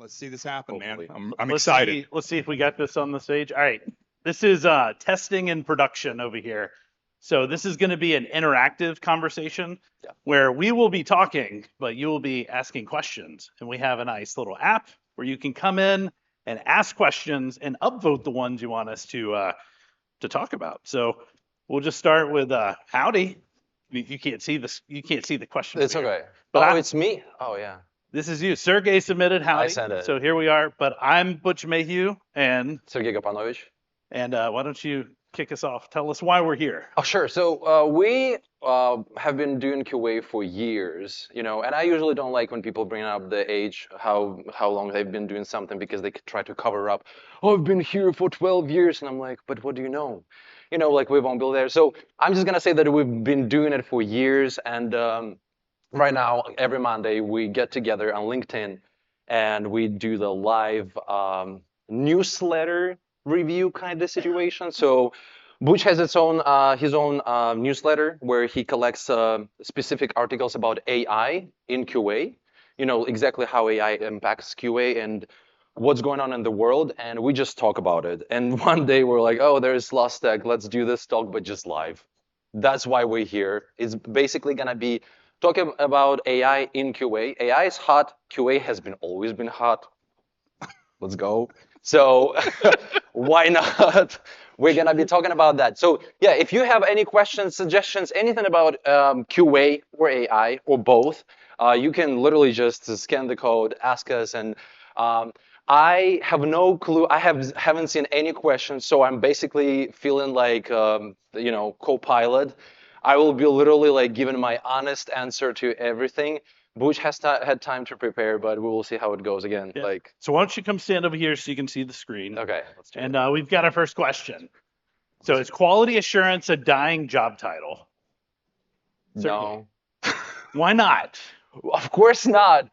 Let's see this happen, Hopefully. man. I'm Let's excited. see. Let's see if we got this on the stage. All right. This is testing and production over here. So this is going to be an interactive conversation Yeah. where we will be talking, but you will be asking questions. And we have a nice little app where you can come in and ask questions and upvote the ones you want us to talk about. So we'll just start with howdy. You can't see this. You can't see the question. It's over here. okay. But Oh, it's me. Oh, yeah. this is you. Sergei submitted I howdy. sent it. So here we are. But I'm Butch Mayhew, and Sergei Gapanovich. why don't you kick us off? Tell us why we're here. Oh, sure. So we have been doing QA for years, and I usually don't like when people bring up the age, how long they've been doing something because they try to cover up. Oh, I've been here for 12 years, and I'm like, but what do you know? Like we won't be there. So I'm just gonna say that we've been doing it for years, and right now every Monday we get together on LinkedIn, and we do the live newsletter review kind of situation. So Butch has his own newsletter where he collects specific articles about AI in QA. Exactly how AI impacts QA and what's going on in the world, and we just talk about it. And one day we're like, oh, there's Lost Tech. Let's do this talk, but just live. That's why we're here. It's basically gonna be talking about AI in QA. AI is hot. QA has always been hot. Let's go. So why not? We're gonna be talking about that. So yeah, if you have any questions, suggestions, anything about QA or AI or both, you can literally just scan the code, ask us, and I have no clue. I haven't seen any questions, so I'm basically feeling like co-pilot. I will be literally like giving my honest answer to everything. Butch has had time to prepare, but we will see how it goes again. Yeah. Like, So why don't you come stand over here so you can see the screen? okay, let's do And it. we've got our first question. So is quality assurance a dying job title? No, Why not? of course not.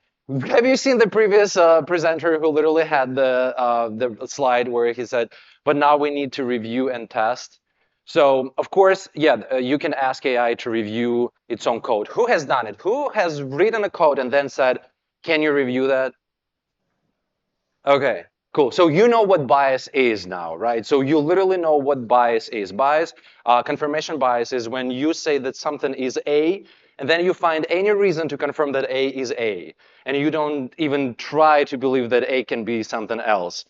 Have you seen the previous presenter who literally had the slide where he said, "But now we need to review and test." So of course, yeah, you can ask AI to review its own code. Who has done it? Who has written a code and then said, "Can you review that?" Okay, cool. So you know what bias is now, right? So you literally know what bias is. Confirmation bias is when you say that something is A, and then you find any reason to confirm that A is A, and you don't even try to believe that A can be something else.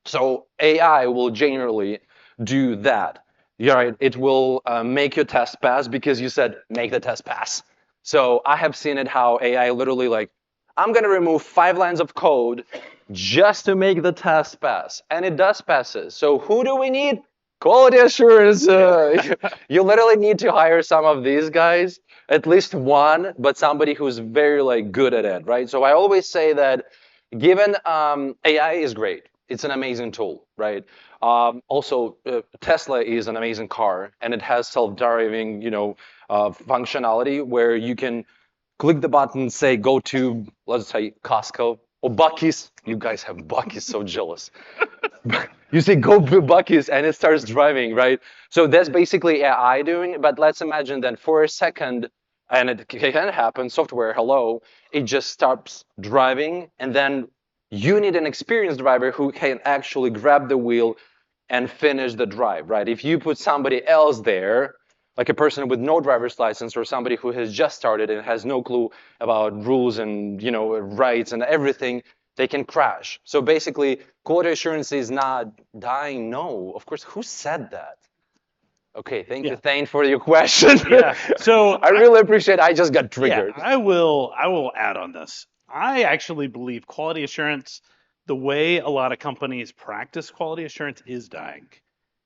So AI will generally do that. Yeah, right. It will make your test pass because you said make the test pass. So I have seen it how AI literally like, I'm gonna remove 5 lines of code just to make the test pass, and it does passes. So who do we need? Quality assurance. You literally need to hire some of these guys, at least one, but somebody who's very like good at it, right? So I always say that given AI is great, it's an amazing tool, right? Also, Tesla is an amazing car, and it has self-driving, functionality where you can click the button, say go to, let's say Costco or Bucky's. You guys have Bucky's, so jealous. You say go to Bucky's and it starts driving, right? So that's basically AI doing it. But let's imagine that for a second, and it can happen, software, hello, it just stops driving, and then you need an experienced driver who can actually grab the wheel and finish the drive, right? If you put somebody else there, like a person with no driver's license or somebody who has just started and has no clue about rules and rights and everything, they can crash. So basically, quality assurance is not dying. No, of course. Who said that? Okay, thank you, Thane, for your question. Yeah. So I really appreciate it. I just got yeah, triggered. I will add on this. I actually believe quality assurance, the way a lot of companies practice quality assurance is dying.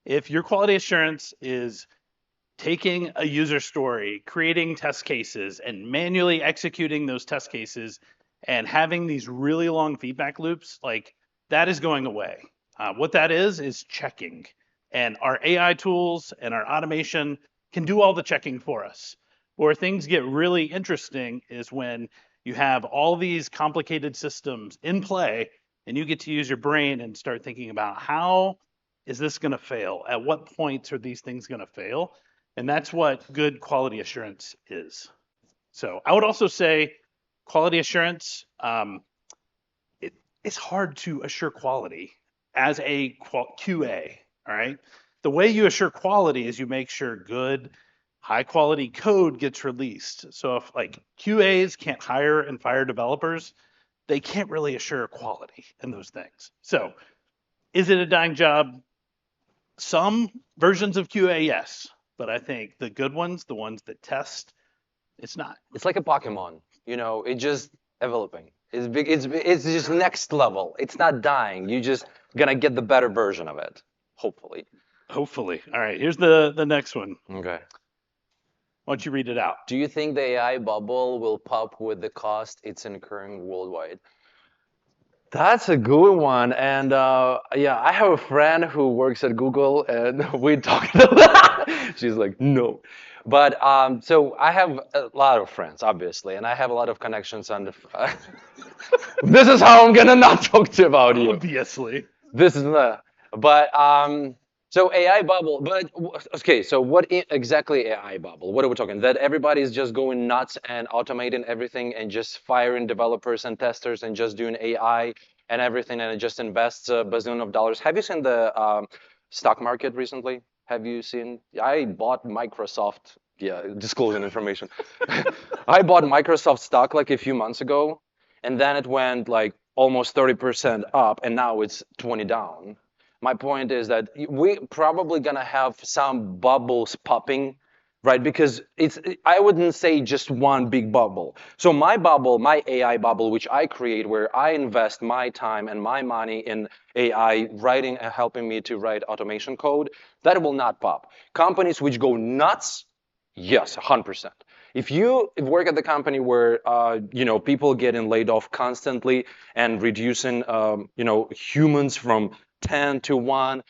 If your quality assurance is taking a user story, creating test cases, and manually executing those test cases and having these really long feedback loops, like that is going away. What that is checking. And our AI tools and our automation can do all the checking for us. Where things get really interesting is when you have all these complicated systems in play and you get to use your brain and start thinking about how is this going to fail? At what points are these things going to fail? And that's what good quality assurance is. So I would also say quality assurance, it's hard to assure quality as a QA. All right. The way you assure quality is you make sure good, high quality code gets released. So if like QAs can't hire and fire developers, they can't really assure quality in those things. So is it a dying job? Some versions of QA, yes. But I think the good ones, the ones that test, it's not. It's like a Pokemon, it's just developing. It's big, it's just next level. It's not dying. You just gonna get the better version of it, hopefully. Hopefully. All right, here's the next one. Okay. Why don't you read it out? Do you think the AI bubble will pop with the cost it's incurring worldwide? That's a good one. And yeah, I have a friend who works at Google, and we talked a lot. She's like, no. But so I have a lot of friends, obviously, and I have a lot of connections on the. This is how I'm gonna not talk to about you. Obviously. This is the. But so AI bubble. But okay, so what exactly AI bubble? What are we talking? That everybody's just going nuts and automating everything and just firing developers and testers and just doing AI and everything, and it just invests a bazillion of dollars. Have you seen the stock market recently? Have you seen? I bought Microsoft. Yeah, disclosing information. I bought Microsoft stock like a few months ago, and then it went like almost 30% up, and now it's 20 down. My point is that we probably gonna have some bubbles popping, right? Because I wouldn't say just one big bubble. So my bubble, my AI bubble, which I create, where I invest my time and my money in AI writing and helping me to write automation code, that will not pop. Companies which go nuts, yes, 100%. If you work at the company where people getting laid off constantly and reducing humans from 10 to 1,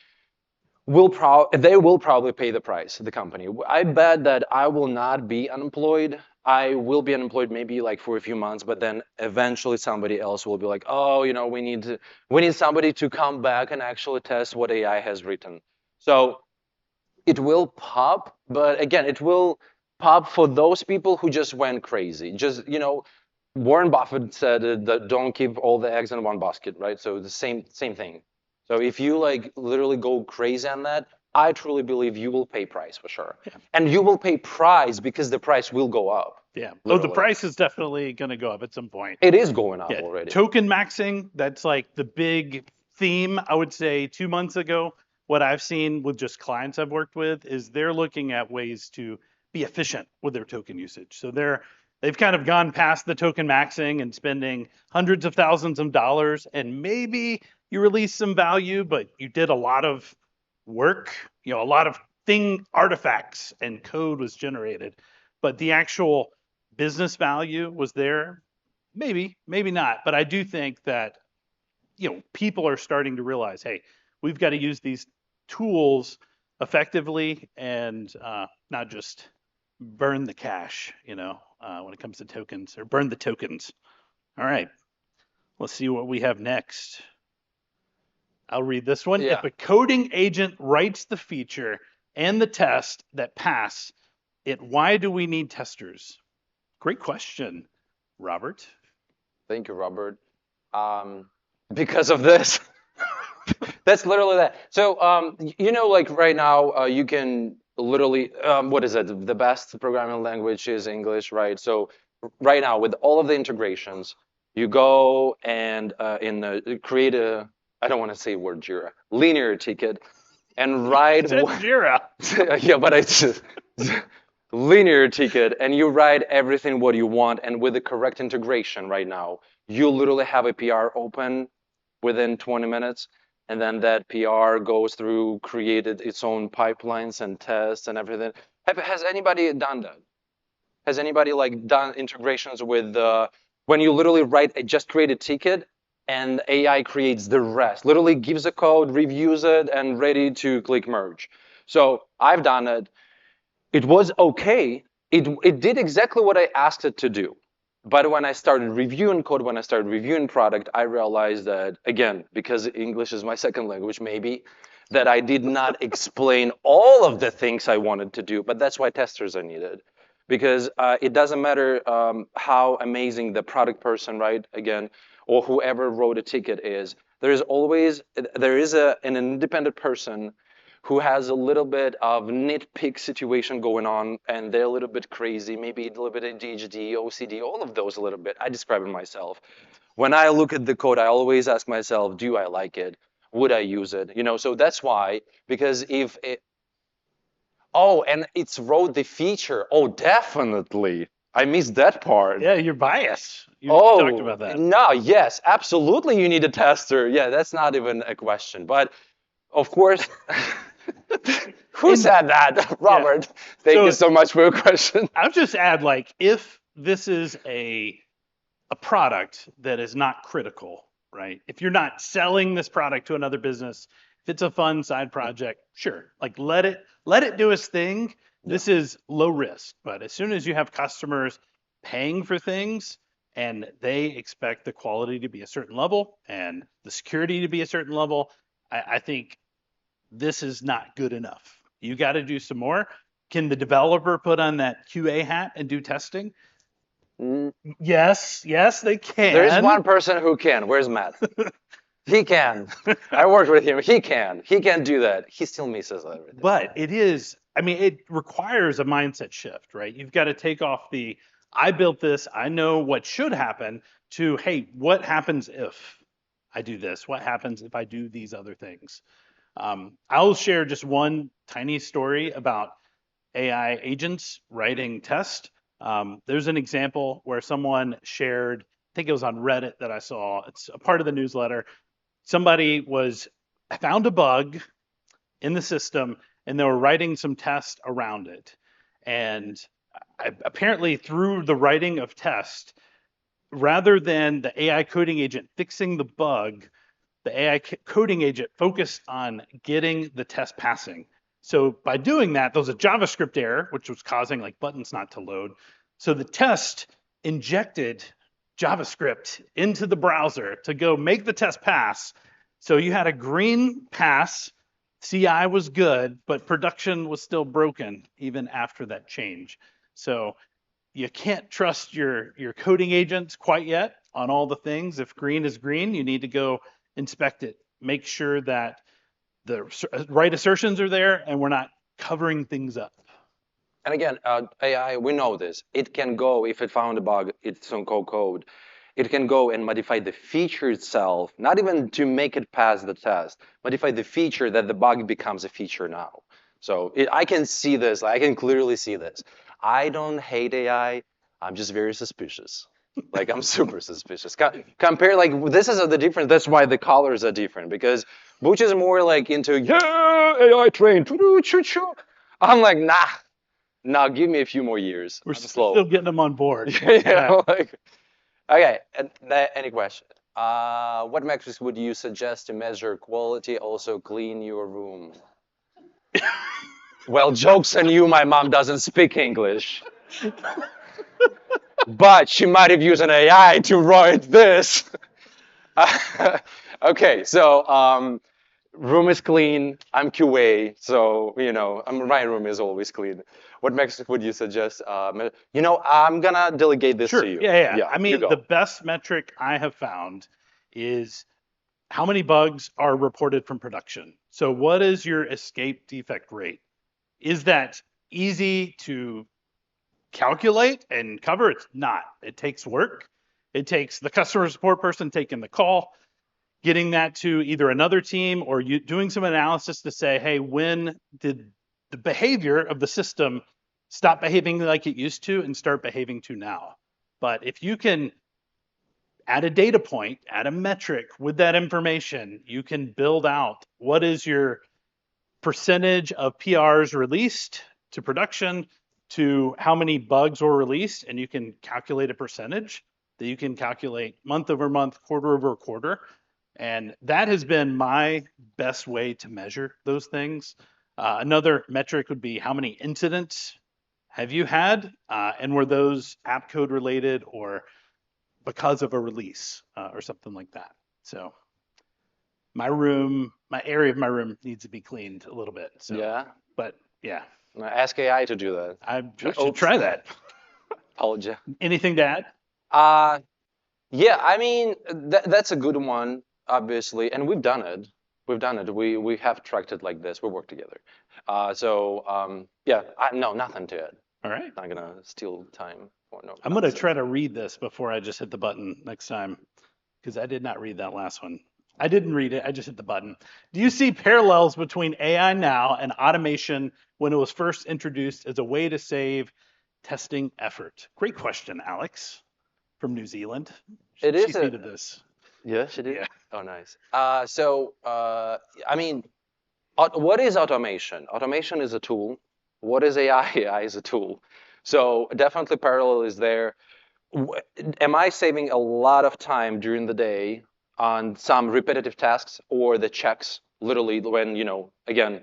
they will probably pay the price, the company. I bet that I will not be unemployed. I will be unemployed maybe like for a few months, but then eventually somebody else will be like, oh, we need somebody to come back and actually test what AI has written. So it will pop, but again, it will pop for those people who just went crazy. Just, Warren Buffett said that don't keep all the eggs in one basket, right? So the same thing. So if you like literally go crazy on that, I truly believe you will pay price for sure. Yeah. And you will pay price because the price will go up. Yeah. Oh, the Literally. price is definitely going to go up at some point. It is going up Yeah. already. Token maxing, that's like the big theme, I would say 2 months ago. What I've seen with just clients I've worked with is they're looking at ways to be efficient with their token usage. So they've kind of gone past the token maxing and spending hundreds of thousands of dollars, and maybe you release some value, but you did a lot of work, a lot of thing artifacts and code was generated, but the actual business value was there. Maybe, maybe not. But I do think that people are starting to realize, hey, we've got to use these tools effectively and not just burn the cash, when it comes to tokens, or burn the tokens. All right, let's see what we have next. I'll read this one. Yeah. If a coding agent writes the feature and the test that pass it, why do we need testers? Great question, Robert. Thank you, Robert. Because of this. That's literally that. So, like right now, you can literally, what is it? The best programming language is English, right? So, right now, with all of the integrations, you go and create I don't want to say word Jira, linear ticket, and write. Said Jira. Yeah, but it's just linear ticket, and you write everything what you want, and with the correct integration right now, you literally have a PR open within 20 minutes, and then that PR goes through, created its own pipelines and tests and everything. Has anybody done that? Has anybody like done integrations with when you literally just create a ticket and AI creates the rest, literally gives a code, reviews it, and ready to click merge. So I've done it. It was okay. It did exactly what I asked it to do. But when I started reviewing code, when I started reviewing product, I realized that, again, because English is my second language, maybe, that I did not explain all of the things I wanted to do. But that's why testers are needed. Because it doesn't matter how amazing the product person, right, again, or whoever wrote a ticket is, there is an independent person who has a little bit of nitpick situation going on, and they're a little bit crazy, maybe a little bit ADHD, OCD, all of those a little bit. I describe it myself. When I look at the code, I always ask myself, do I like it? Would I use it? So that's why, because if it, oh, and it's wrote the feature. Oh, definitely. I missed that part. Yeah, your bias. You talked Oh, about that. no, yes, absolutely you need a tester. Yeah, that's not even a question. But of course, who And said that? yeah. Robert, thank you So so much for your question. I'll just add, like, if this is a product that is not critical, right? If you're not selling this product to another business, if it's a fun side project, sure, like let it do its thing. Yeah. This is low risk, but as soon as you have customers paying for things and they expect the quality to be a certain level and the security to be a certain level, I think this is not good enough. You got to do some more. Can the developer put on that QA hat and do testing? Mm, Yes, yes, they there is can. one person who can. Where's Matt? He can. I worked with him. He can. He can do that. He still misses everything. But it is, I mean, it requires a mindset shift, right? You've got to take off the, I built this, I know what should happen, to, hey, what happens if I do this? What happens if I do these other things? I'll share just one tiny story about AI agents writing tests. There's an example where someone shared, I think it was on Reddit that I saw, it's a part of the newsletter. Somebody was found a bug in the system and they were writing some tests around it. And apparently, through the writing of tests, rather than the AI coding agent fixing the bug, the AI coding agent focused on getting the test passing. So by doing that, there was a JavaScript error, which was causing like buttons not to load. So the test injected JavaScript into the browser to go make the test pass. So you had a green pass, CI was good, but production was still broken even after that change. So you can't trust your coding agents quite yet on all the things. If green is green, you need to go inspect it, make sure that the right assertions are there and we're not covering things up. And again, AI, we know this. It can go, if it found a bug, it's on code. It can go and modify the feature itself, not even to make it pass the test, modify the feature that the bug becomes a feature now. So I can see this, I can clearly see this. I don't hate AI, I'm just very suspicious. Like I'm super suspicious. Compare, like this is the difference. That's why the colors are different, because Butch is more like into, yeah, AI train, choo-choo. I'm like, nah, now give me a few more years. We're I'm still slow. getting them on board. Yeah. Like, okay. Any question? What metrics would you suggest to measure quality? Also, clean your room. Well, jokes on you. My mom doesn't speak English, but she might have used an AI to write this. Okay, so room is clean. I'm QA, so my room is always clean. What metrics would you suggest? I'm gonna delegate this to Sure. you. Yeah, yeah. Yeah, I you mean, the go. best metric I have found is how many bugs are reported from production. So what is your escape defect rate? Is that easy to calculate and cover? It's not. It takes work. It takes the customer support person taking the call, getting that to either another team or you doing some analysis to say, hey, when did the behavior of the system stop behaving like it used to and start behaving to now? But if you can add a data point, add a metric with that information, you can build out what is your percentage of PRs released to production to how many bugs were released, and you can calculate a percentage that you can calculate month over month, quarter over quarter. And that has been my best way to measure those things. Another metric would be how many incidents have you had, and were those app code related or because of a release or something like that. So my area of my room needs to be cleaned a little bit. So, Yeah. but yeah, Ask AI to do that. I should Oops. try that. Apology. Anything to add? Uh, Yeah, I mean that's a good one, obviously, and we've done it. We've done it. We have tracked it like this. We work together. Yeah, no, nothing to it. All right. Not gonna steal time for no I'm going to try nonsense. to read this before I just hit the button next time because I did not read that last one. I didn't read it. I just hit the button. Do you see parallels between AI now and automation when it was first introduced as a way to save testing effort? Great question, Alex from New Zealand. It She is a seeded this. Yeah, she did. Yeah. Oh, nice. I mean, what is automation? Automation is a tool. What is AI? AI is a tool. So definitely parallel is there. W- Am I saving a lot of time during the day on some repetitive tasks or the checks? Literally, when, again,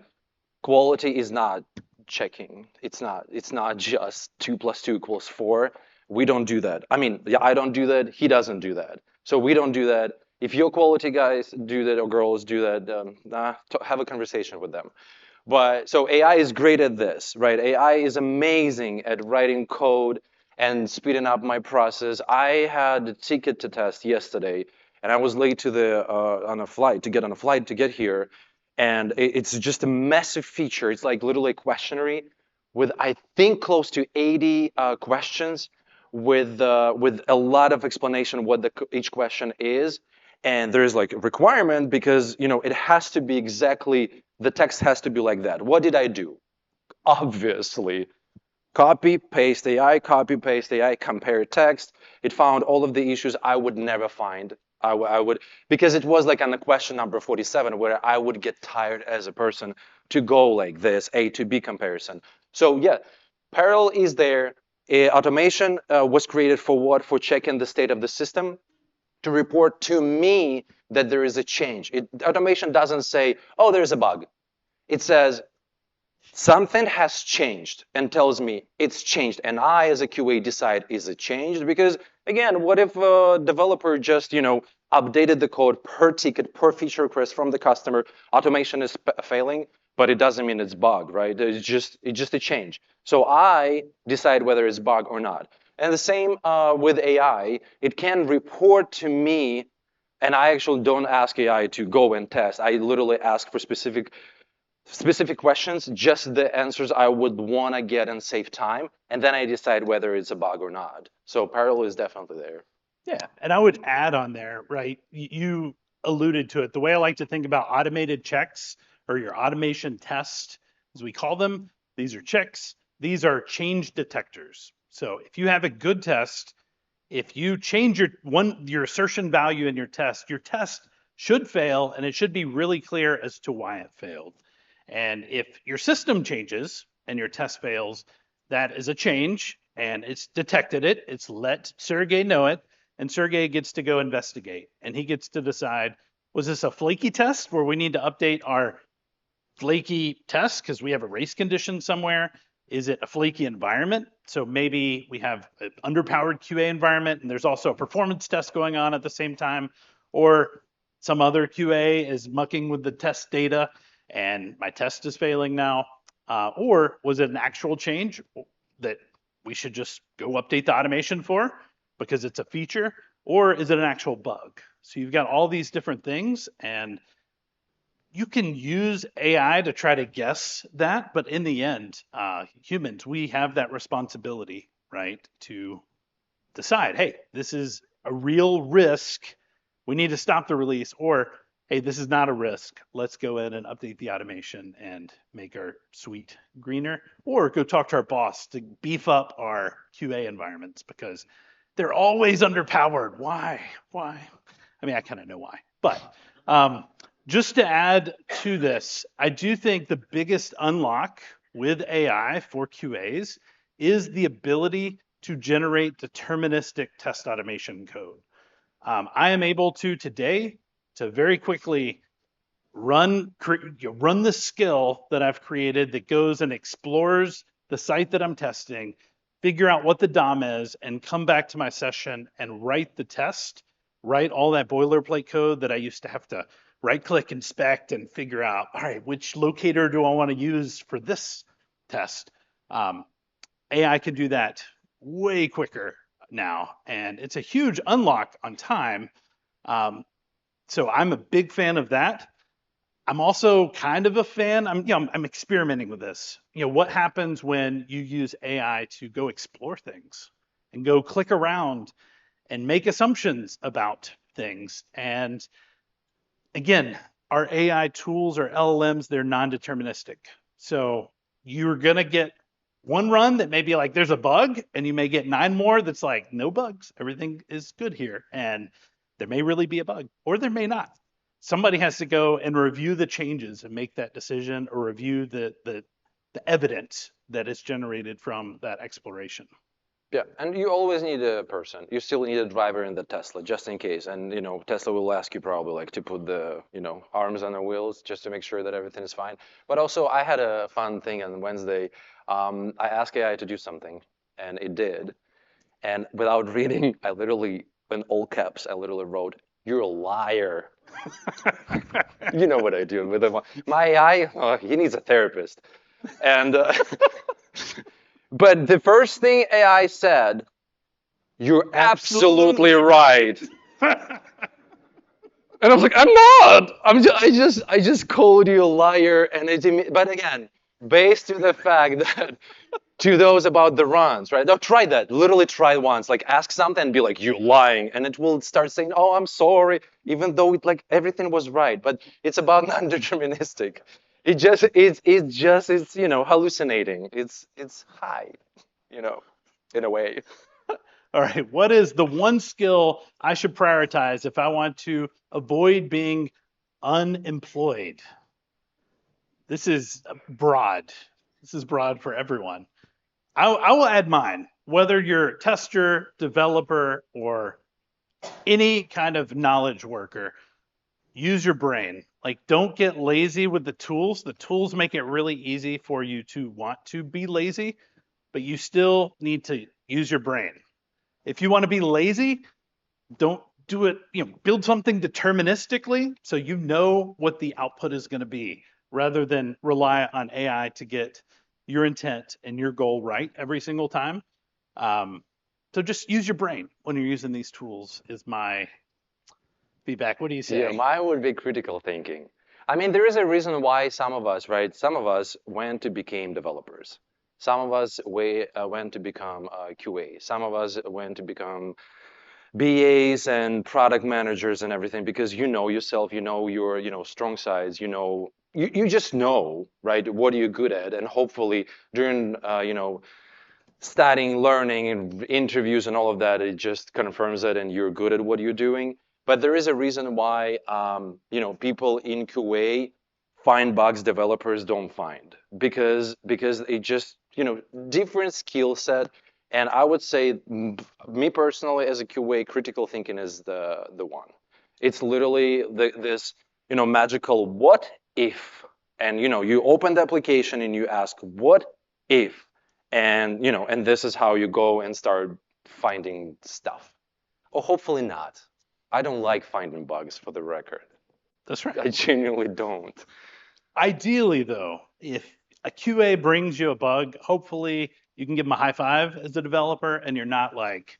quality is not checking. It's not just 2 + 2 = 4. We don't do that. I mean, yeah, I don't do that. He doesn't do that. So we don't do that. If your quality guys do that or girls do that, have a conversation with them. But so AI is great at this, right? AI is amazing at writing code and speeding up my process. I had a ticket to test yesterday, and I was late to the on a flight to get on a flight to get here, and it's just a massive feature. It's like literally a questionnaire with I think close to 80 questions with a lot of explanation what each question is. And there's like a requirement because it has to be exactly the text has to be like that. What did I do? Obviously, copy paste AI, compare text. It found all of the issues I would never find. I would because it was like on the question number 47 where I would get tired as a person to go like this A to B comparison. So yeah, parallel is there. Automation was created for what? For checking the state of the system to report to me that there is a change. Automation doesn't say, oh, there's a bug. It says, something has changed and tells me it's changed. And I, as a QA, decide, is it changed? Because, again, what if a developer just, updated the code per ticket, per feature request from the customer? Automation is failing, but it doesn't mean it's bug, right? It's just a change. So I decide whether it's bug or not. And the same with AI. It can report to me, and I actually don't ask AI to go and test. I literally ask for specific questions, just the answers I would want to get and save time, and then I decide whether it's a bug or not. So parallel is definitely there. Yeah, and I would add on there, right? You alluded to it. The way I like to think about automated checks or your automation test, as we call them, these are checks. These are change detectors. So if you have a good test, if you change your assertion value in your test should fail, and it should be really clear as to why it failed. And if your system changes and your test fails, that is a change, and it's detected it. It's let Sergei know it, and Sergey gets to go investigate, and he gets to decide, was this a flaky test where we need to update our flaky test because we have a race condition somewhere? Is it a flaky environment? So maybe we have an underpowered QA environment and there's also a performance test going on at the same time, or some other QA is mucking with the test data and my test is failing now. Or was it an actual change that we should just go update the automation for because it's a feature? Or is it an actual bug? So you've got all these different things, and you can use AI to try to guess that, but in the end, humans, we have that responsibility, right, to decide, hey, this is a real risk. We need to stop the release, or hey, this is not a risk. Let's go in and update the automation and make our suite greener, or go talk to our boss to beef up our QA environments because they're always underpowered. Why? Why? I mean, I kind of know why, but um, just to add to this, I do think the biggest unlock with AI for QAs is the ability to generate deterministic test automation code. I am able to today to very quickly run the skill that I've created that goes and explores the site that I'm testing, figure out what the DOM is, and come back to my session and write the test, write all that boilerplate code that I used to have to right click, inspect, and figure out, all right, which locator do I want to use for this test? AI can do that way quicker now, and it's a huge unlock on time. Um, so I'm a big fan of that. I'm also kind of a fan. I'm experimenting with this. What happens when you use AI to go explore things and go click around and make assumptions about things? And again, our AI tools or LLMs, they're non-deterministic. So you're gonna get one run that may be like there's a bug, and you may get 9 more that's like no bugs, everything is good here, and there may really be a bug, or there may not. Somebody has to go and review the changes and make that decision, or review the evidence that is generated from that exploration. Yeah, and you always need a person. You still need a driver in the Tesla, just in case. And Tesla will ask you probably like to put the arms on the wheels just to make sure that everything is fine. But also, I had a fun thing on Wednesday. I asked AI to do something, and it did. And without reading, I literally, in all caps, I literally wrote, "You're a liar." You know what I do with him. My AI, he needs a therapist. And but the first thing AI said, "You're absolutely right." And I was like, "I'm not. I just called you a liar." And but again, based to the fact that to those about the runs, right? Now try that. Literally try once. Like ask something and be like, "You're lying," and it will start saying, "Oh, I'm sorry," even though it like everything was right. But it's about non-deterministic. It's hallucinating. It's high, you know, in a way. All right, what is the one skill I should prioritize if I want to avoid being unemployed? This is broad. This is broad for everyone. I will add mine. Whether you're a tester, developer, or any kind of knowledge worker, use your brain. Like, don't get lazy with the tools. The tools make it really easy for you to want to be lazy, but you still need to use your brain. If you want to be lazy, don't do it, build something deterministically so you know what the output is going to be rather than rely on AI to get your intent and your goal right every single time. So just use your brain when you're using these tools is my feedback. What do you Yeah, say? mine would be critical thinking. I mean, there is a reason why some of us, right? Some of us went to become developers. Some of us went to become QA. Some of us went to become BAs and product managers and everything because you know yourself, you know your, strong sides, you just know, right, what are you good at, and hopefully during, studying, learning, and interviews and all of that, it just confirms that and you're good at what you're doing. But there is a reason why, people in QA find bugs developers don't find because it just, different skill set. And I would say, me personally, as a QA, critical thinking is the one. It's literally this, magical what if, and you open the application and you ask what if, and this is how you go and start finding stuff. Or hopefully not. I don't like finding bugs, for the record. That's right. I genuinely don't. Ideally, though, if a QA brings you a bug, hopefully you can give them a high five as a developer and you're not like,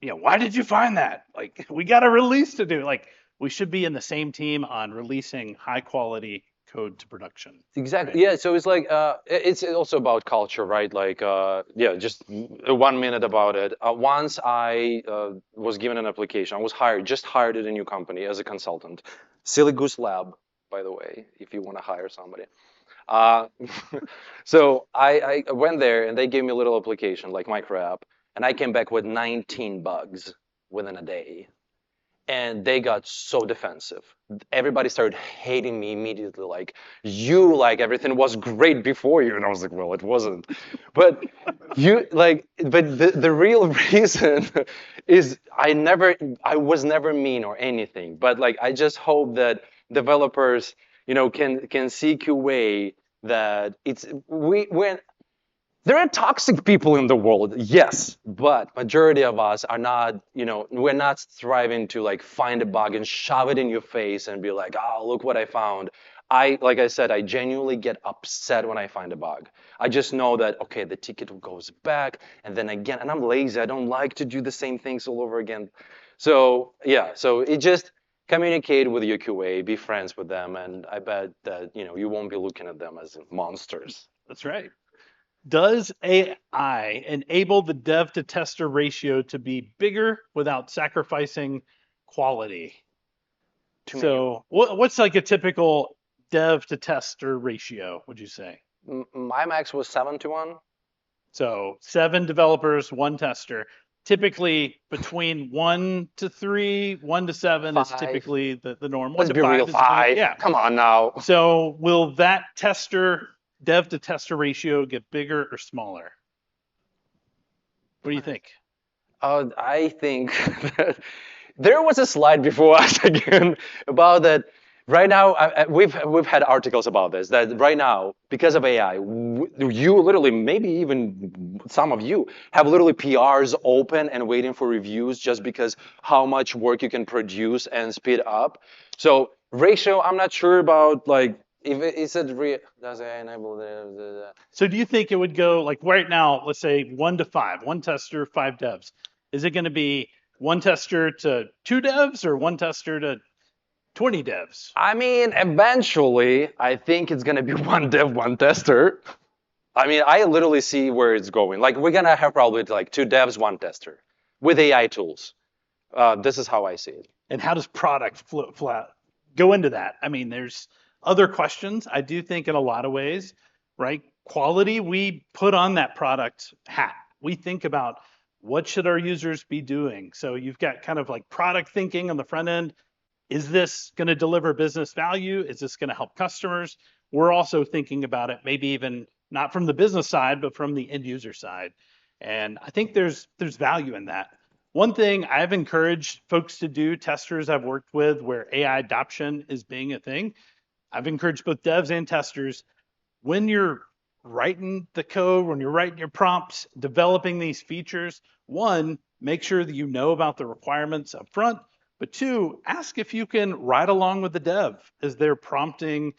why did you find that? Like, we got a release to do. Like, we should be in the same team on releasing high quality code to production, Exactly. right? Yeah. So it's like it's also about culture, right? Like yeah, just 1 minute about it. Once I was given an application. I was hired, just hired at a new company as a consultant. Silly Goose Lab, by the way, if you want to hire somebody. Uh, so I went there and they gave me a little application, like micro app, and I came back with 19 bugs within a day. And they got so defensive. Everybody started hating me immediately, like, you, like, everything was great before you. And I was like, well, it wasn't. But the real reason is I was never mean or anything. But like, I just hope that developers, can see QA that it's, when, There are toxic people in the world, yes, but majority of us are not, we're not striving to like find a bug and shove it in your face and be like, oh, look what I found. Like I said, I genuinely get upset when I find a bug. I just know that, okay, the ticket goes back and then again, and I'm lazy. I don't like to do the same things all over again. So yeah, so it just communicate with your QA, be friends with them, and I bet that, you won't be looking at them as monsters. That's right. Does AI enable the dev to tester ratio to be bigger without sacrificing quality? Too many. So, what's like a typical dev to tester ratio, would you say? My max was 7 to 1. So, 7 developers, 1 tester. Typically, between 1 to 3, 1 to 7 is 5. typically the norm. One Let's to be real, five is good. 5. Yeah. Come on now. So, will that dev to tester ratio get bigger or smaller? What do you think? I think that there was a slide before us again about that. Right now, we've had articles about this. That right now, because of AI, you literally, maybe even some of you, have literally PRs open and waiting for reviews just because how much work you can produce and speed up. So ratio, I'm not sure about like if it, is it does AI enable the. So do you think it would go like right now, let's say 1 to 5, 1 tester, 5 devs? Is it going to be 1 tester to 2 devs or 1 tester to 20 devs? I mean, eventually, I think it's gonna be one dev, one tester. I mean, I literally see where it's going. Like, we're gonna have probably like 2 devs, one tester with AI tools. This is how I see it. And how does product flat go into that? I mean, there's other questions. I do think in a lot of ways, right? Quality, we put on that product hat. We think about what should our users be doing. So you've got kind of like product thinking on the front end. Is this going to deliver business value? Is this going to help customers? We're also thinking about it, maybe even not from the business side, but from the end user side. And I think there's value in that. One thing I've encouraged folks to do, testers I've worked with where AI adoption is being a thing, I've encouraged both devs and testers when you're writing the code, when you're writing your prompts, developing these features, one, make sure that you know about the requirements up front, but two, ask if you can ride along with the dev as they're prompting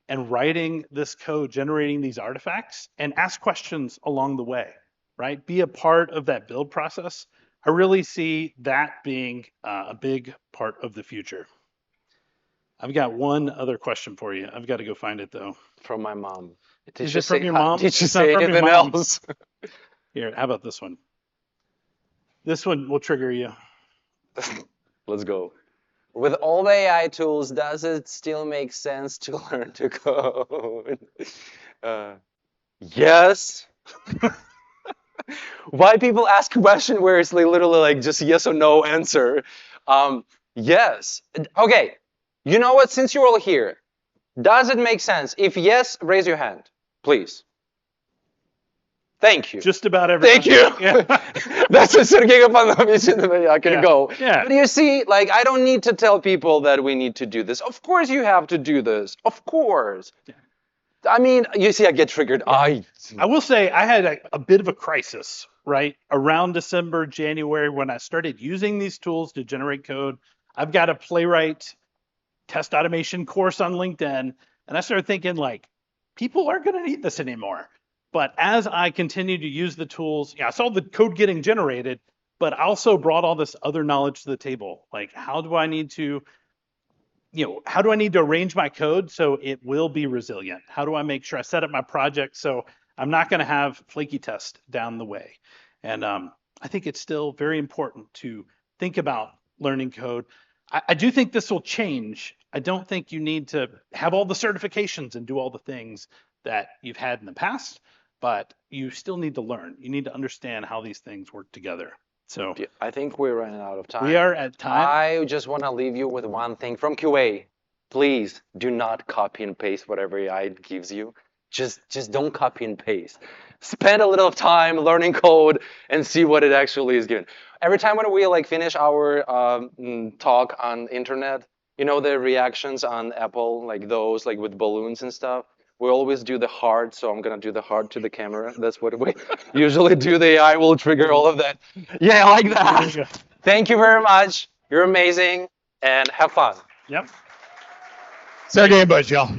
and writing this code, generating these artifacts, and ask questions along the way, right? Be a part of that build process. I really see that being a big part of the future. I've got one other question for you. I've got to go find it though. From my mom. Is it from your mom? Did you It's not say from your anything mom. else? Here, how about this one? This one will trigger you. Let's go. With all the AI tools, does it still make sense to learn to code? Uh, yes. Why people ask a question where it's like literally like just yes or no answer? Yes. Okay. You know what? Since you're all here, does it make sense? If yes, raise your hand, please. Thank you. Just about everything. Thank you. Yeah. That's what Sergei Gapanovich I can Yeah. go. Yeah. But you see, like, I don't need to tell people that we need to do this. Of course you have to do this. Of course. Yeah. I mean, you see, I get triggered. I will say I had a bit of a crisis, right? Around December, January, when I started using these tools to generate code. I've got a Playwright test automation course on LinkedIn, and I started thinking, like, people aren't going to need this anymore. But as I continued to use the tools, I saw the code getting generated, but I also brought all this other knowledge to the table. Like, how do I need to arrange my code so it will be resilient? How do I make sure I set up my project so I'm not going to have flaky tests down the way? And I think it's still very important to think about learning code. I do think this will change. I don't think you need to have all the certifications and do all the things that you've had in the past, but you still need to learn. You need to understand how these things work together. So I think we're running out of time. we are at time. I just want to leave you with one thing from QA. Please do not copy and paste whatever AI gives you. Just don't copy and paste. Spend a little time learning code and see what it actually is given. Every time when we like finish our talk on internet, you know the reactions on Apple, like those like with balloons and stuff. We always do the heart, so I'm gonna do the heart to the camera. That's what we usually do. The AI will trigger all of that. Yeah, I like There you that. go. Thank you very much. You're amazing, and have fun. Yep. Sergei and Butch, y'all.